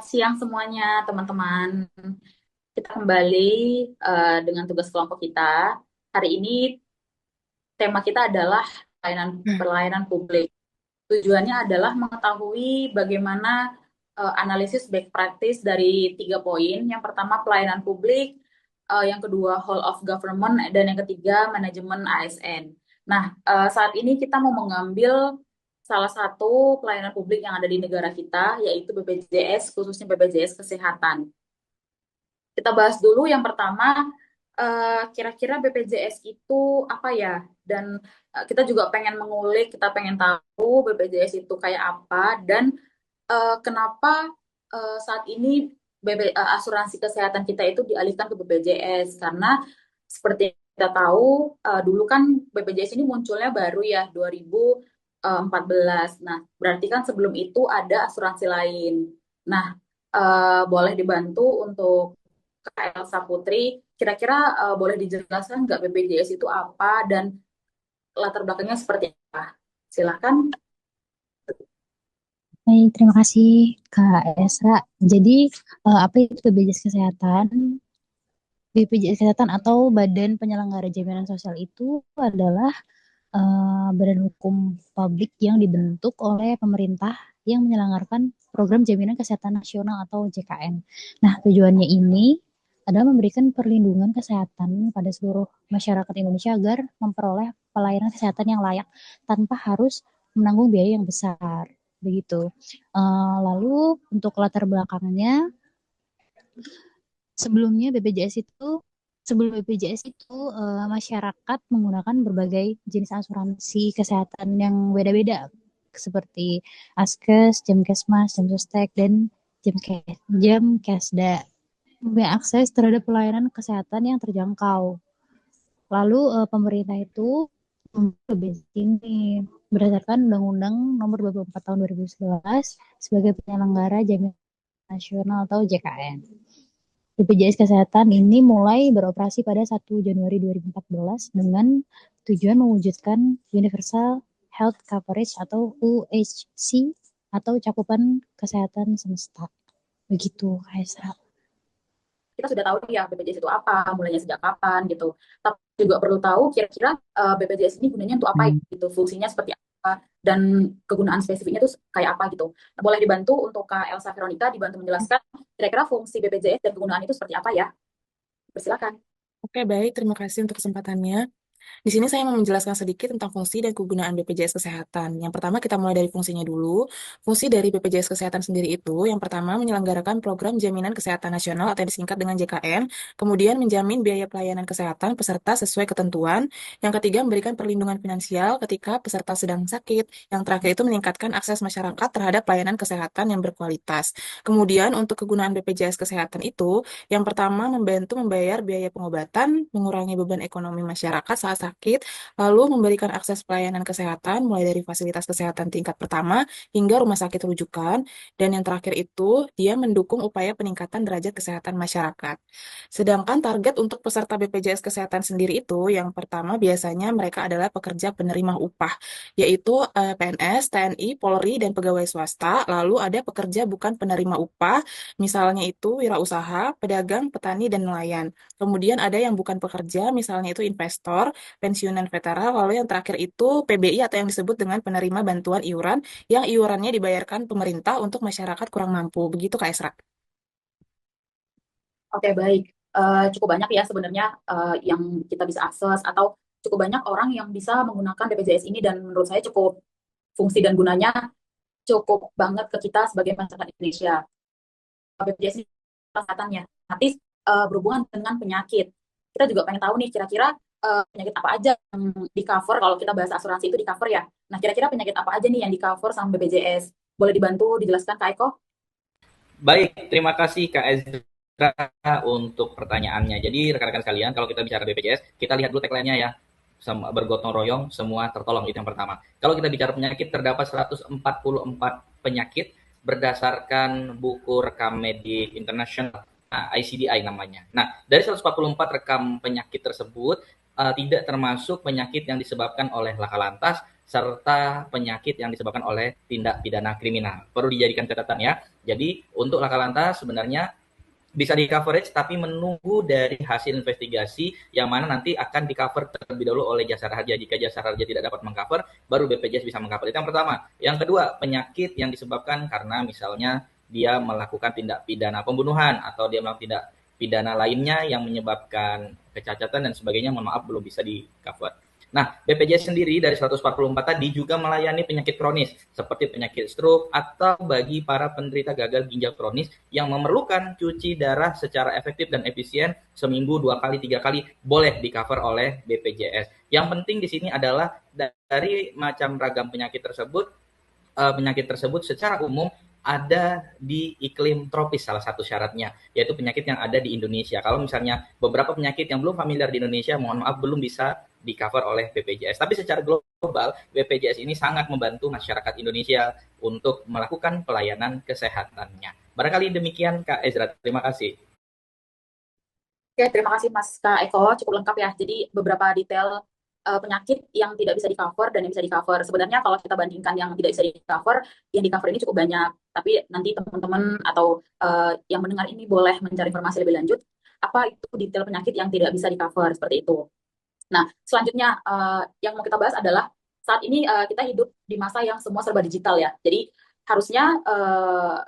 siang semuanya, teman-teman. Kita kembali dengan tugas kelompok kita. Hari ini tema kita adalah pelayanan publik. Tujuannya adalah mengetahui bagaimana analisis back practice dari 3 poin. Yang pertama pelayanan publik, yang kedua whole of government, dan yang ketiga manajemen ASN. Nah, saat ini kita mau mengambil salah satu pelayanan publik yang ada di negara kita, yaitu BPJS, khususnya BPJS Kesehatan. Kita bahas dulu yang pertama, kira-kira BPJS itu apa ya? Dan kita juga pengen mengulik, kita pengen tahu BPJS itu kayak apa dan kenapa saat ini asuransi kesehatan kita itu dialihkan ke BPJS karena seperti kita tahu dulu kan BPJS ini munculnya baru ya 2014. Nah, berarti kan sebelum itu ada asuransi lain. Nah, boleh dibantu untuk Kak Elsa Putri, kira-kira boleh dijelaskan nggak BPJS itu apa dan latar belakangnya seperti apa? Silakan. Baik, terima kasih Kak Esra. Jadi, apa itu BPJS Kesehatan? BPJS Kesehatan atau Badan Penyelenggara Jaminan Sosial itu adalah badan hukum publik yang dibentuk oleh pemerintah yang menyelenggarakan program Jaminan Kesehatan Nasional atau JKN. Nah, tujuannya ini adalah memberikan perlindungan kesehatan pada seluruh masyarakat Indonesia agar memperoleh pelayanan kesehatan yang layak tanpa harus menanggung biaya yang besar. Begitu. Lalu untuk latar belakangnya, sebelumnya BPJS itu sebelum BPJS itu masyarakat menggunakan berbagai jenis asuransi kesehatan yang beda-beda seperti Askes, Jamkesmas, Jamsostek, dan Jamkesda. Punya akses terhadap pelayanan kesehatan yang terjangkau. Lalu pemerintah itu memilih ini berdasarkan Undang-Undang Nomor 24 Tahun 2011 sebagai penyelenggara jaminan nasional atau JKN. BPJS Kesehatan ini mulai beroperasi pada 1 Januari 2014 dengan tujuan mewujudkan Universal Health Coverage atau UHC atau cakupan kesehatan semesta. Begitu, Kaisra. Kita sudah tahu ya BPJS itu apa, mulainya sejak kapan gitu. Tapi juga perlu tahu kira-kira BPJS ini gunanya untuk apa gitu, fungsinya seperti apa, dan kegunaan spesifiknya itu kayak apa gitu. Nah, boleh dibantu untuk Kak Elsa Veronica dibantu menjelaskan kira-kira fungsi BPJS dan kegunaan itu seperti apa ya? Persilakan. Oke, baik. Terima kasih untuk kesempatannya. Di sini saya mau menjelaskan sedikit tentang fungsi dan kegunaan BPJS Kesehatan. Yang pertama kita mulai dari fungsinya dulu. Fungsi dari BPJS Kesehatan sendiri itu, yang pertama menyelenggarakan program Jaminan Kesehatan Nasional atau yang disingkat dengan JKN, kemudian menjamin biaya pelayanan kesehatan peserta sesuai ketentuan. Yang ketiga memberikan perlindungan finansial ketika peserta sedang sakit. Yang terakhir itu meningkatkan akses masyarakat terhadap pelayanan kesehatan yang berkualitas. Kemudian untuk kegunaan BPJS Kesehatan itu, yang pertama membantu membayar biaya pengobatan, mengurangi beban ekonomi masyarakat saat sakit, lalu memberikan akses pelayanan kesehatan mulai dari fasilitas kesehatan tingkat pertama hingga rumah sakit rujukan, dan yang terakhir itu dia mendukung upaya peningkatan derajat kesehatan masyarakat. Sedangkan target untuk peserta BPJS Kesehatan sendiri itu yang pertama biasanya mereka adalah pekerja penerima upah, yaitu PNS, TNI, Polri, dan pegawai swasta. Lalu ada pekerja bukan penerima upah, misalnya itu wirausaha, pedagang, petani, dan nelayan. Kemudian ada yang bukan pekerja, misalnya itu investor, pensiunan veteran, lalu yang terakhir itu PBI atau yang disebut dengan penerima bantuan iuran, yang iurannya dibayarkan pemerintah untuk masyarakat kurang mampu. Begitu Kak Esra. Oke, baik. Cukup banyak ya sebenarnya yang kita bisa akses atau cukup banyak orang yang bisa menggunakan BPJS ini dan menurut saya cukup fungsi dan gunanya cukup banget ke kita sebagai masyarakat Indonesia. BPJS ini kesehatannya otomatis berhubungan dengan penyakit. Kita juga pengen tahu nih kira-kira penyakit apa aja yang di cover kalau kita bahas asuransi itu di cover ya. Nah, kira-kira penyakit apa aja nih yang di cover sama BPJS? Boleh dibantu dijelaskan Kak Eko? Baik, terima kasih Kak Ezra untuk pertanyaannya. Jadi rekan-rekan sekalian, kalau kita bicara BPJS, kita lihat dulu tagline-nya ya. Bergotong royong, semua tertolong, itu yang pertama. Kalau kita bicara penyakit, terdapat 144 penyakit berdasarkan buku rekam medik internasional, ICDI namanya. Nah, dari 144 rekam penyakit tersebut, tidak termasuk penyakit yang disebabkan oleh laka lantas serta penyakit yang disebabkan oleh tindak pidana kriminal. Perlu dijadikan catatan ya. Jadi untuk laka lantas sebenarnya bisa di coverage tapi menunggu dari hasil investigasi yang mana nanti akan di cover terlebih dahulu oleh jasa raja. Jika jasa raja tidak dapat mengcover, baru BPJS bisa mengcover. Itu yang pertama. Yang kedua, penyakit yang disebabkan karena misalnya dia melakukan tindak pidana pembunuhan atau dia melakukan tindak pidana lainnya yang menyebabkan kecacatan dan sebagainya, mohon maaf belum bisa di cover. Nah, BPJS sendiri dari 144 tadi juga melayani penyakit kronis seperti penyakit stroke atau bagi para penderita gagal ginjal kronis yang memerlukan cuci darah secara efektif dan efisien seminggu 2 kali 3 kali boleh di cover oleh BPJS. Yang penting di sini adalah dari macam ragam penyakit tersebut secara umum ada di iklim tropis salah satu syaratnya, yaitu penyakit yang ada di Indonesia. Kalau misalnya beberapa penyakit yang belum familiar di Indonesia, mohon maaf belum bisa di cover oleh BPJS. Tapi secara global, BPJS ini sangat membantu masyarakat Indonesia untuk melakukan pelayanan kesehatannya. Barangkali demikian Kak Ezra, terima kasih. Oke, terima kasih Mas Kak Eko, cukup lengkap ya. Jadi beberapa detail penyakit yang tidak bisa di-cover dan yang bisa di-cover. Sebenarnya kalau kita bandingkan yang tidak bisa di-cover, yang di-cover ini cukup banyak. Tapi nanti teman-teman atau yang mendengar ini boleh mencari informasi lebih lanjut, apa itu detail penyakit yang tidak bisa di-cover, seperti itu. Nah, selanjutnya yang mau kita bahas adalah saat ini kita hidup di masa yang semua serba digital ya. Jadi harusnya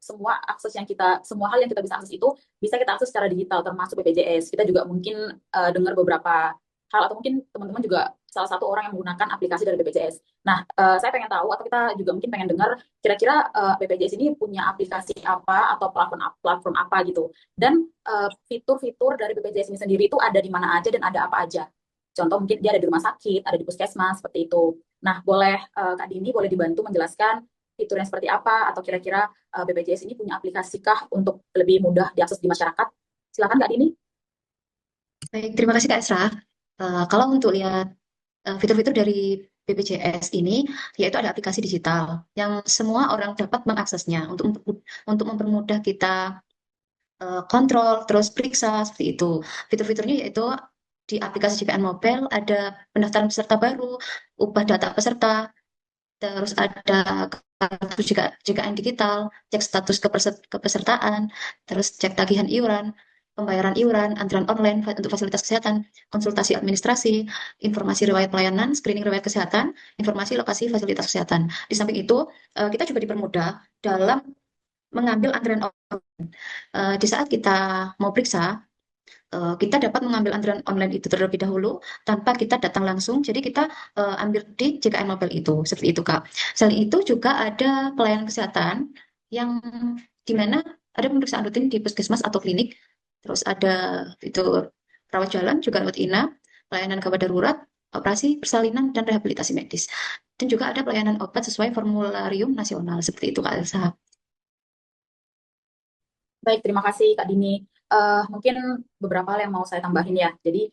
semua hal yang kita bisa akses itu bisa kita akses secara digital termasuk BPJS. Kita juga mungkin dengar beberapa hal atau mungkin teman-teman juga salah satu orang yang menggunakan aplikasi dari BPJS. Nah, saya pengen tahu atau kita juga mungkin pengen dengar kira-kira BPJS ini punya aplikasi apa atau platform apa gitu. Dan fitur-fitur dari BPJS ini sendiri itu ada di mana aja dan ada apa aja. Contoh mungkin dia ada di rumah sakit, ada di puskesmas, seperti itu. Nah, boleh Kak Dini boleh dibantu menjelaskan fiturnya seperti apa atau kira-kira BPJS ini punya aplikasikah untuk lebih mudah diakses di masyarakat? Silakan Kak Dini. Baik, terima kasih Kak Esra. Kalau untuk lihat fitur-fitur dari BPJS ini, yaitu ada aplikasi digital yang semua orang dapat mengaksesnya untuk mempermudah kita kontrol, terus periksa seperti itu. Fitur-fiturnya yaitu di aplikasi JKN Mobile ada pendaftaran peserta baru, ubah data peserta, terus ada kartu JKN digital, cek status kepesertaan, terus cek tagihan iuran, pembayaran iuran, antrian online untuk fasilitas kesehatan, konsultasi administrasi, informasi riwayat pelayanan, screening riwayat kesehatan, informasi lokasi fasilitas kesehatan. Di samping itu, kita juga dipermudah dalam mengambil antrian online. Di saat kita mau periksa, kita dapat mengambil antrian online itu terlebih dahulu tanpa kita datang langsung. Jadi kita ambil di JKN Mobile itu, seperti itu Kak. Selain itu juga ada pelayanan kesehatan yang dimana ada pemeriksaan rutin di puskesmas atau klinik. Terus ada fitur rawat jalan, juga rawat inap, pelayanan gawat darurat, operasi persalinan dan rehabilitasi medis. Dan juga ada pelayanan obat sesuai formularium nasional, seperti itu Kak Elsa. Baik, terima kasih Kak Dini. Mungkin beberapa hal yang mau saya tambahin ya. Jadi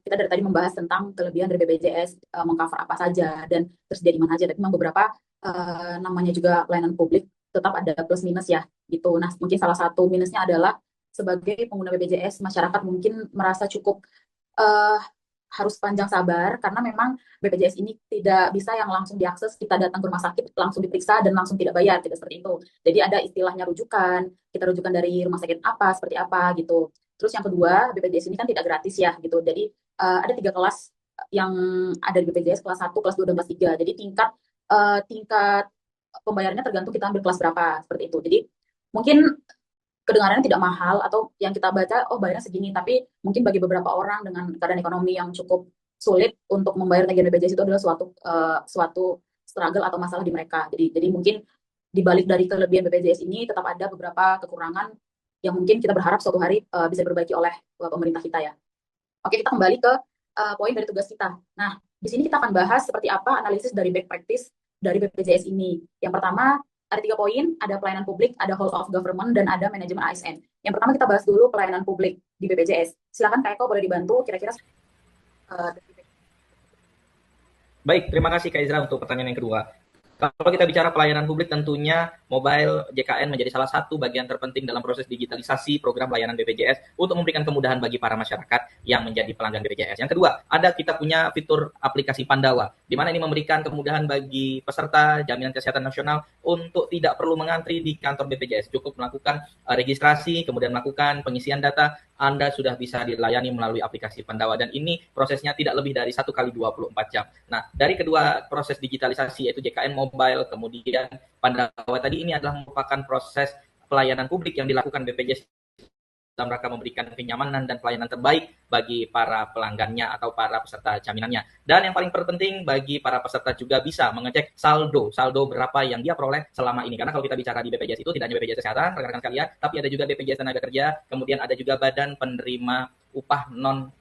kita dari tadi membahas tentang kelebihan dari BPJS mengcover apa saja dan tersedia di mana aja. Tapi memang beberapa namanya juga pelayanan publik tetap ada plus minus ya gitu. Nah, mungkin salah satu minusnya adalah sebagai pengguna BPJS masyarakat mungkin merasa cukup harus panjang sabar karena memang BPJS ini tidak bisa yang langsung diakses, kita datang ke rumah sakit langsung diperiksa dan langsung tidak bayar, tidak seperti itu. Jadi ada istilahnya rujukan, kita rujukan dari rumah sakit apa, seperti apa gitu. Terus yang kedua, BPJS ini kan tidak gratis ya gitu. Jadi ada 3 kelas yang ada di BPJS, kelas 1, kelas 2, dan kelas 3. Jadi tingkat pembayarannya tergantung kita ambil kelas berapa, seperti itu. Jadi mungkin kedengarannya tidak mahal atau yang kita baca bayarnya segini, tapi mungkin bagi beberapa orang dengan keadaan ekonomi yang cukup sulit untuk membayar tagihan BPJS itu adalah suatu struggle atau masalah di mereka. Jadi mungkin dibalik dari kelebihan BPJS ini tetap ada beberapa kekurangan yang mungkin kita berharap suatu hari bisa diperbaiki oleh pemerintah kita ya. Oke, kita kembali ke poin dari tugas kita. Nah, di sini kita akan bahas seperti apa analisis dari back practice dari BPJS ini. Yang pertama, ada 3 poin, ada pelayanan publik, ada whole of government, dan ada manajemen ASN. Yang pertama kita bahas dulu pelayanan publik di BPJS. Silakan Kak Eko boleh dibantu kira-kira. Baik, terima kasih Kak Izra untuk pertanyaan yang kedua. Kalau kita bicara pelayanan publik, tentunya mobile JKN menjadi salah satu bagian terpenting dalam proses digitalisasi program layanan BPJS untuk memberikan kemudahan bagi para masyarakat yang menjadi pelanggan BPJS. Yang kedua, kita punya fitur aplikasi Pandawa, di mana ini memberikan kemudahan bagi peserta jaminan kesehatan nasional untuk tidak perlu mengantri di kantor BPJS, cukup melakukan registrasi, kemudian melakukan pengisian data, Anda sudah bisa dilayani melalui aplikasi Pandawa, dan ini prosesnya tidak lebih dari 1 kali 24 jam. Nah, dari kedua proses digitalisasi yaitu JKN Mobile, kemudian Pandawa tadi, ini adalah merupakan proses pelayanan publik yang dilakukan BPJS dalam rangka memberikan kenyamanan dan pelayanan terbaik bagi para pelanggannya atau para peserta jaminannya. Dan yang paling terpenting bagi para peserta juga bisa mengecek saldo berapa yang dia peroleh selama ini. Karena kalau kita bicara di BPJS itu tidak hanya BPJS Kesehatan, rekan-rekan sekalian, tapi ada juga BPJS Tenaga Kerja, kemudian ada juga Badan Penerima upah non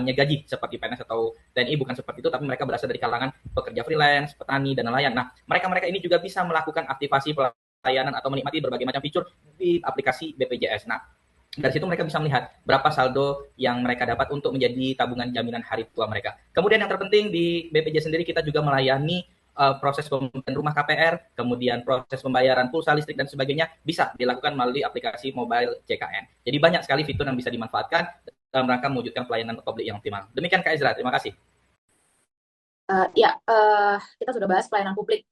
gaji seperti PNS atau TNI, bukan seperti itu, tapi mereka berasal dari kalangan pekerja freelance, petani, dan nelayan. Nah, mereka ini juga bisa melakukan aktivasi pelayanan atau menikmati berbagai macam fitur di aplikasi BPJS. Nah, dari situ mereka bisa melihat berapa saldo yang mereka dapat untuk menjadi tabungan jaminan hari tua mereka. Kemudian yang terpenting di BPJS sendiri, kita juga melayani proses pembelian rumah KPR, kemudian proses pembayaran pulsa listrik dan sebagainya bisa dilakukan melalui aplikasi mobile JKN. Jadi banyak sekali fitur yang bisa dimanfaatkan dalam rangka mewujudkan pelayanan publik yang optimal. Demikian Kak Ezra, terima kasih. Kita sudah bahas pelayanan publik.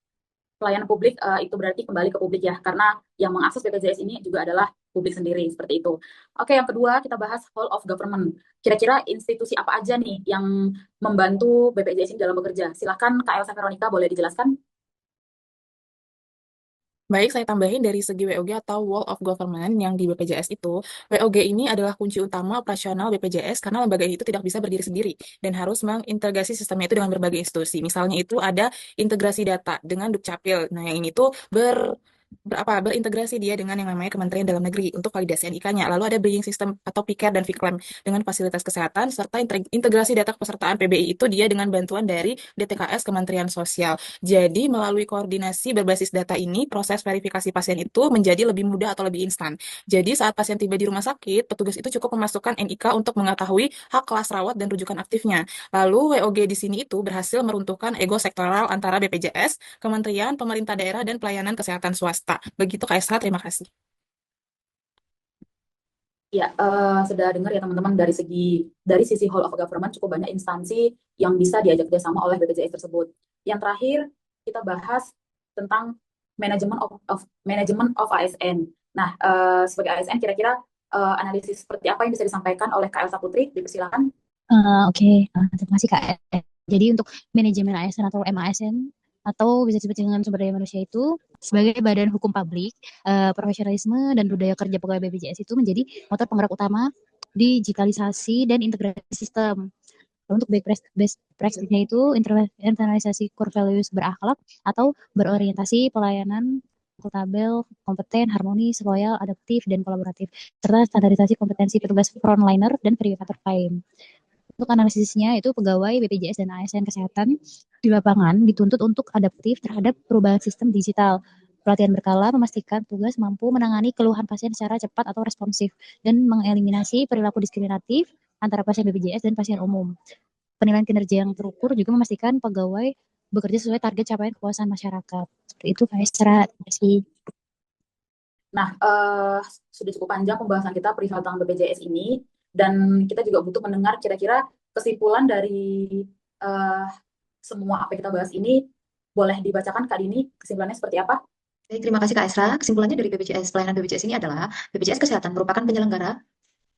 Pelayanan publik itu berarti kembali ke publik ya, karena yang mengakses BPJS ini juga adalah publik sendiri, seperti itu. Oke, yang kedua kita bahas whole of government. Kira-kira institusi apa aja nih yang membantu BPJS ini dalam bekerja? Silahkan Kak Elsa Veronica, boleh dijelaskan? Baik, saya tambahin dari segi WOG atau Wall of Government yang di BPJS itu, WOG ini adalah kunci utama operasional BPJS karena lembaga itu tidak bisa berdiri sendiri dan harus mengintegrasi sistemnya itu dengan berbagai institusi. Misalnya itu ada integrasi data dengan Dukcapil. Nah, yang ini tuh berintegrasi dia dengan yang namanya Kementerian Dalam Negeri untuk validasi NIK-nya. Lalu ada bridging system atau PICAR dan Viclaim dengan fasilitas kesehatan, serta integrasi data kepesertaan PBI itu dia dengan bantuan dari DTKS Kementerian Sosial. Jadi melalui koordinasi berbasis data ini, proses verifikasi pasien itu menjadi lebih mudah atau lebih instan. Jadi saat pasien tiba di rumah sakit, petugas itu cukup memasukkan NIK untuk mengetahui hak kelas rawat dan rujukan aktifnya. Lalu WOG di sini itu berhasil meruntuhkan ego sektoral antara BPJS, Kementerian, pemerintah daerah, dan pelayanan kesehatan swasta. Begitu Kak Esra, terima kasih. Ya, sudah dengar ya teman-teman, dari sisi whole of government cukup banyak instansi yang bisa diajak kerjasama oleh BPJS tersebut. Yang terakhir kita bahas tentang manajemen of ASN. Nah, sebagai ASN kira-kira analisis seperti apa yang bisa disampaikan oleh Kak Elsa Putri? Dipersilakan. Oke, terima kasih Kak. Jadi untuk manajemen ASN atau MASN atau bisa disebut dengan sumber daya manusia itu sebagai badan hukum publik, profesionalisme dan budaya kerja pegawai BPJS itu menjadi motor penggerak utama digitalisasi dan integrasi sistem. Untuk best practice-nya itu internalisasi core values berakhlak atau berorientasi pelayanan akuntabel, kompeten, harmonis, loyal, adaptif, dan kolaboratif, serta standarisasi kompetensi petugas frontliner dan verifikator klaim. Untuk analisisnya itu pegawai BPJS dan ASN kesehatan di lapangan dituntut untuk adaptif terhadap perubahan sistem digital. Pelatihan berkala memastikan tugas mampu menangani keluhan pasien secara cepat atau responsif dan mengeliminasi perilaku diskriminatif antara pasien BPJS dan pasien umum. Penilaian kinerja yang terukur juga memastikan pegawai bekerja sesuai target capaian kepuasan masyarakat. Seperti itu Kak Esra. Terima kasih. Nah, sudah cukup panjang pembahasan kita perihal tentang BPJS ini, dan kita juga butuh mendengar kira-kira kesimpulan dari semua apa yang kita bahas ini. Boleh dibacakan Kak Dini, kesimpulannya seperti apa? Baik, terima kasih Kak Esra. Kesimpulannya dari pelayanan BPJS ini adalah BPJS Kesehatan merupakan penyelenggara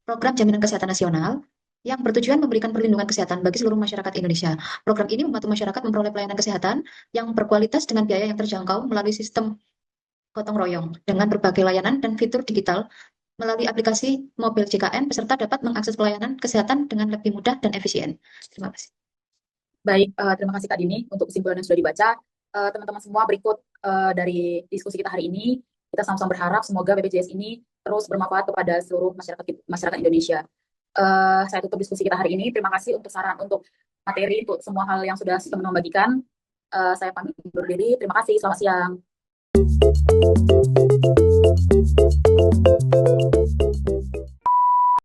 program jaminan kesehatan nasional yang bertujuan memberikan perlindungan kesehatan bagi seluruh masyarakat Indonesia. Program ini membantu masyarakat memperoleh pelayanan kesehatan yang berkualitas dengan biaya yang terjangkau melalui sistem gotong royong dengan berbagai layanan dan fitur digital. Melalui aplikasi mobil JKN, peserta dapat mengakses pelayanan kesehatan dengan lebih mudah dan efisien. Terima kasih. Baik, terima kasih Kak Dini untuk kesimpulan yang sudah dibaca. Teman-teman semua, berikut dari diskusi kita hari ini, kita sama-sama berharap semoga BPJS ini terus bermanfaat kepada seluruh masyarakat Indonesia. Saya tutup diskusi kita hari ini. Terima kasih untuk saran, untuk materi, untuk semua hal yang sudah teman-teman bagikan. Saya pamit undur diri. Terima kasih. Selamat siang.